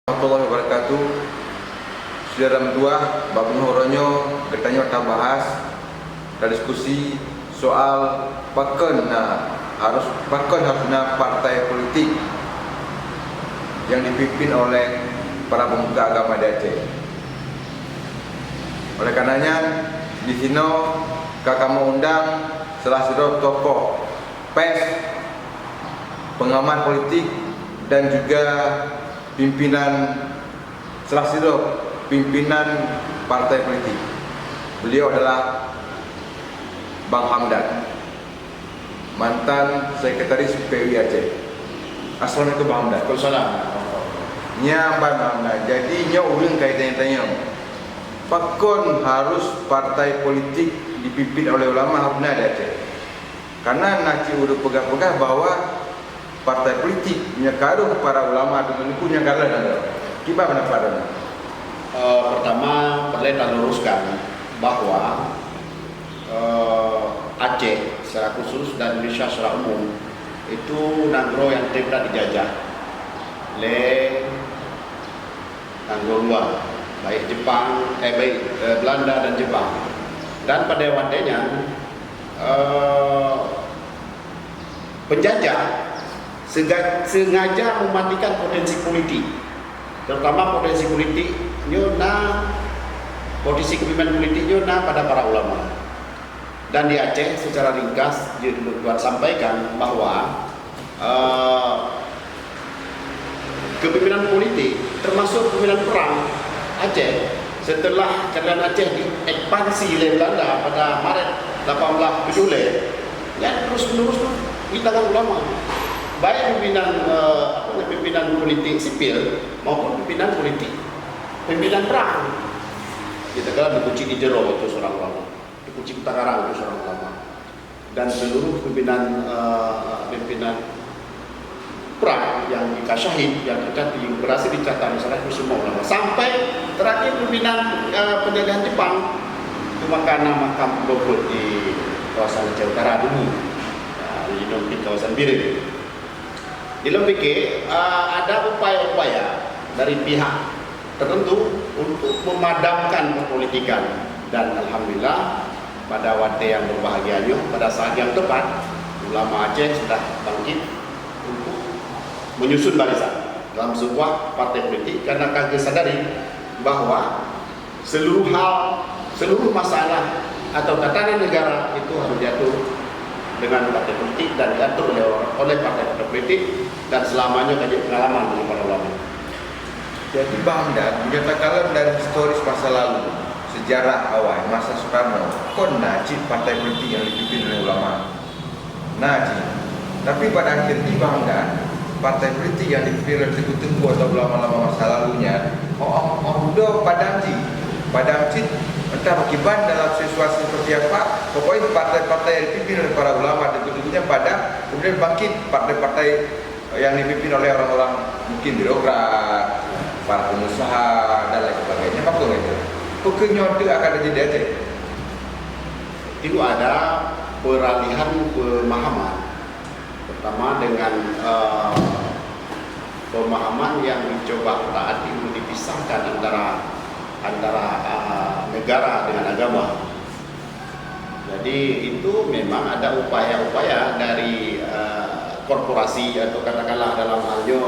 Warahmatullahi wabarakatuh. Saudara Mentua, Bapak Horonyo, katanya kita bahas dan diskusi soal harusnya partai politik yang dipimpin oleh para pemuka agama di Aceh. Oleh karenanya di sini kakak mau undang salah satu tokoh pers, pengamat politik dan juga salah satu pimpinan partai politik. Beliau adalah Bang Hamdan, mantan sekretaris PUI Aceh. Assalamualaikum Bang Hamdan. Waalaikumsalam. Nya Bang Hamdan, jadi nya ulun kaitannya pakon harus partai politik dipimpin oleh ulama harusnya ada Aceh. Karena naci udah pegang-pegang bahwa partai politik nyekaruh para ulama dengan punya kalah dan gimana pendapatnya? Pertama perlu kita luruskan bahwa Aceh secara khusus dan Indonesia secara umum itu negara yang tidak dijajah oleh negara luar, baik Belanda dan Jepang. Dan pada waktunya penjajah sengaja mematikan potensi politik, terutama potensi kepemimpinan politiknya pada para ulama. Dan di Aceh secara ringkas Tuan sampaikan bahwa kepemimpinan politik termasuk kepemimpinan perang Aceh setelah kerajaan Aceh diekspansi oleh Belanda pada Maret 18 Juli yang terus-menerus di tangan ulama, baik pimpinan politik sipil maupun pimpinan perang. Kita kala dikunci di Jero itu seorang ulama, dikunci di Tangerang itu seorang ulama, dan seluruh pimpinan perang yang dikasyahid yang berhasil dicatat misalnya itu semua ulama, sampai terakhir pimpinan penjajahan Jepang itu makam Bogor di kawasan Aceh Utara dulu, di kawasan Biring. Dilempiki ada upaya-upaya dari pihak tertentu untuk memadamkan perpolitikan, dan alhamdulillah pada waktu yang berbahagianya, pada saat yang tepat ulama Aceh sudah bangkit untuk menyusun barisan dalam sebuah partai politik, karena kami sadari bahwa seluruh masalah atau tatanan negara itu harus diatur dengan partai politik dan diatur oleh partai politik, dan selamanya kaji pengalaman dengan para ulama. Jadi Bang Hamdan menyatakan dari historis masa lalu, sejarah awal masa Soekarno, kon naci partai politik yang dipimpin oleh ulama. Naci. Tapi pada akhirnya Bang Hamdan, partai politik yang dipimpin oleh tengku-tengku atau ulama-ulama masa lalunya, udah padamci entah bagaimana dalam situasi seperti apa, pokoknya partai-partai yang dipimpin oleh para ulama dan tentunya kemudian bangkit partai-partai yang dipimpin oleh orang-orang mungkin birokrat, para pengusaha dan lain sebagainya. Maksudnya itu pekenyontek akan terjadi Aceh. Itu ada peralihan pemahaman, pertama dengan pemahaman yang dicoba taati untuk dipisahkan antara negara dengan agama. Jadi itu memang ada upaya-upaya dari korporasi atau katakanlah dalam halnya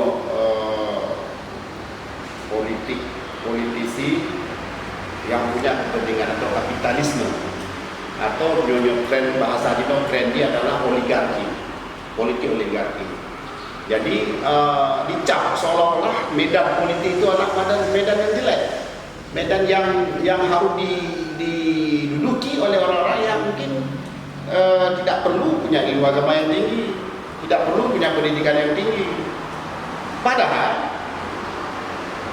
politisi yang punya kepentingan atau kapitalisme, atau tren bahasa di trendy adalah oligarki, politik oligarki. Jadi dicap seolah-olah medan politik itu adalah medan yang jelek, medan yang harus diduduki oleh orang-orang yang mungkin tidak perlu punya ilmu agama yang tinggi, tidak perlu punya pendidikan yang tinggi. Padahal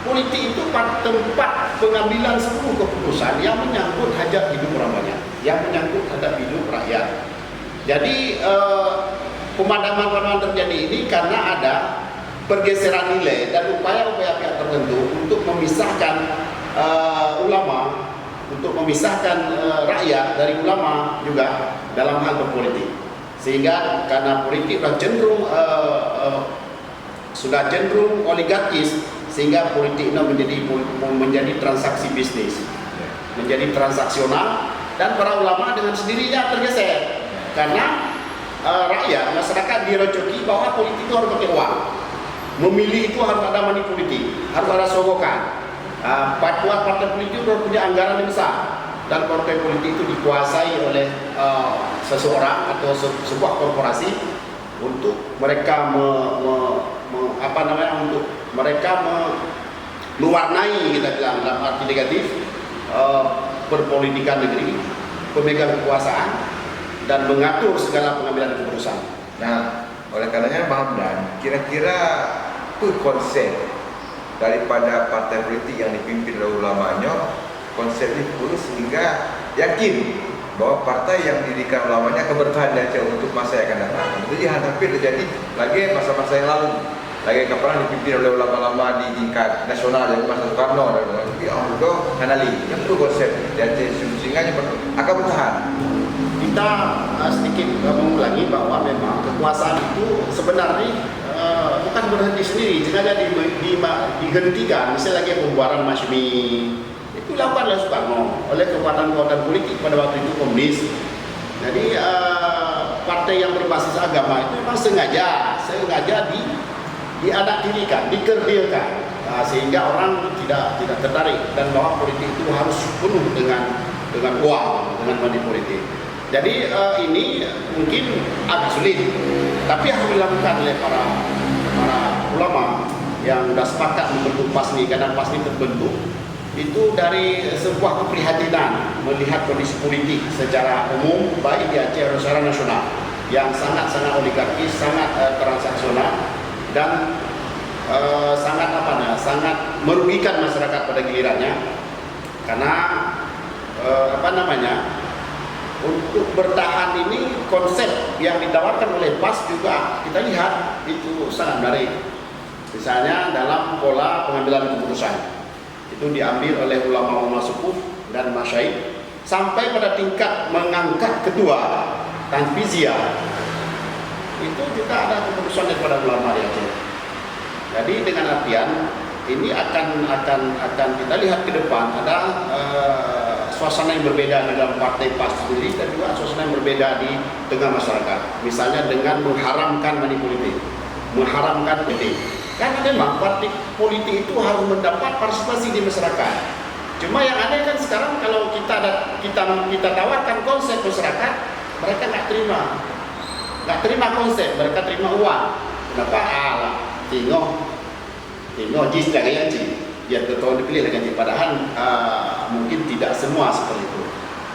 politik itu tempat pengambilan seluruh keputusan yang menyangkut hajat hidup orang banyak, yang menyangkut hajat hidup rakyat. Jadi pemadaman terjadi ini karena ada pergeseran nilai dan upaya-upaya pihak tertentu untuk memisahkan ulama, untuk memisahkan rakyat dari ulama juga dalam hal berpolitik. Sehingga karena politik sudah cenderung oligarkis, sehingga politik ini menjadi transaksi bisnis, menjadi transaksional, dan para ulama dengan sendirinya tergeser karena rakyat, masyarakat direcoki bahwa politik itu harus pakai uang, memilih itu harus ada money politik, harus ada sogokan. Partai politik harus punya anggaran yang besar, dan partai politik itu dikuasai oleh seseorang atau sebuah korporasi untuk mereka untuk mereka mewarnai, kita bilang dalam arti negatif, perpolitikan negeri, pemegang kekuasaan, dan mengatur segala pengambilan keputusan. Nah, oleh karenanya Bang Hamdan, kira-kira itu konsep daripada partai politik yang dipimpin oleh ulamanya, konsep itu sehingga yakin bahwa partai yang didirikan ulamanya akan bertahan di Aceh untuk masa yang akan datang. Itu hampir terjadi lagi masa-masa yang lalu. Lagi kapan dipimpin oleh ulama-ulama di tingkat nasional dari masa Soekarno dan itu kanali. Yang itu konsep di Aceh sehingga akan bertahan. Kita sedikit mengulangi bahwa memang kekuasaan itu sebenarnya bukan berhenti sendiri, sengaja dihentikan. Misalnya lagi pembuaran Masyumi itu dilakukan oleh Soekarno oleh kekuatan-kekuatan politik pada waktu itu komunis. Jadi partai yang berbasis agama itu memang sengaja dianaktirikan, dikerdilkan, sehingga orang tidak tertarik, dan bahwa politik itu harus penuh dengan uang, dengan money politik. Jadi ini mungkin agak sulit, tapi harus dilakukan oleh para ulama yang sudah sepakat membentuk PASMI, karena PASMI terbentuk itu dari sebuah keprihatinan melihat kondisi politik secara umum baik di Aceh dan secara nasional yang sangat oligarkis, sangat transaksional, dan sangat merugikan masyarakat pada gilirannya, karena untuk bertahan ini konsep yang ditawarkan oleh PAS juga kita lihat itu sangat menarik. Misalnya dalam pola pengambilan keputusan itu diambil oleh ulama-ulama sukuh dan masyaikh sampai pada tingkat mengangkat ketua tanfiziyah, itu juga ada keputusan daripada ulama di Aceh. Jadi dengan artian ini akan kita lihat ke depan ada suasana yang berbeda dalam partai PAS sendiri, dan juga suasana yang berbeda di tengah masyarakat. Misalnya dengan mengharamkan money politik, mengharamkan politik. Karena memang partai politik itu harus mendapat partisipasi di masyarakat. Cuma yang aneh kan sekarang kalau kita tawarkan konsep masyarakat, mereka nggak terima konsep, mereka terima uang. Kenapa? Tengok jis lagi yang biar ketua dipilih lagi. Padahal mungkin tidak semua seperti itu.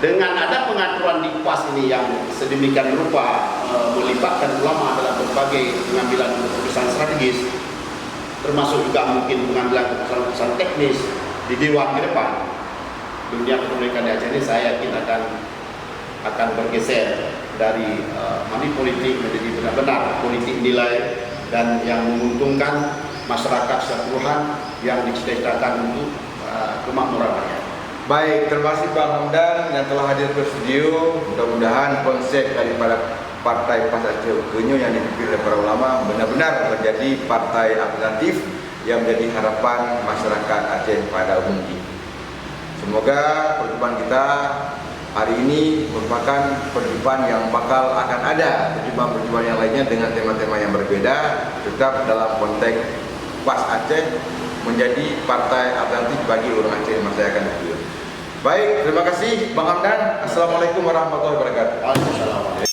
Dengan ada pengaturan di PAS ini yang sedemikian rupa melibatkan ulama dalam berbagai pengambilan keputusan strategis, termasuk juga mungkin pengambilan keputusan teknis di Dewan ke depan, dunia kepemilikan di Aceh ini saya yakin akan bergeser dari money politik menjadi benar-benar politik nilai dan yang menguntungkan masyarakat keseluruhan yang dicita-citakan untuk kemakmuran rakyat. Baik, terima kasih Bang Hamdan yang telah hadir ke studio. Mudah-mudahan konsep daripada Partai PAS Aceh Ukenyo yang dipimpin oleh para ulama benar-benar menjadi partai alternatif yang menjadi harapan masyarakat Aceh pada umumnya. Semoga perjumpaan kita hari ini merupakan perjumpaan yang bakal akan ada perjumpaan-perjumpaan yang lainnya dengan tema-tema yang berbeda, tetap dalam konteks PAS Aceh menjadi partai alternatif bagi orang Aceh masa yang akan datang. Baik, terima kasih Bang Hamdan. Assalamualaikum warahmatullahi wabarakatuh. Waalaikumsalam.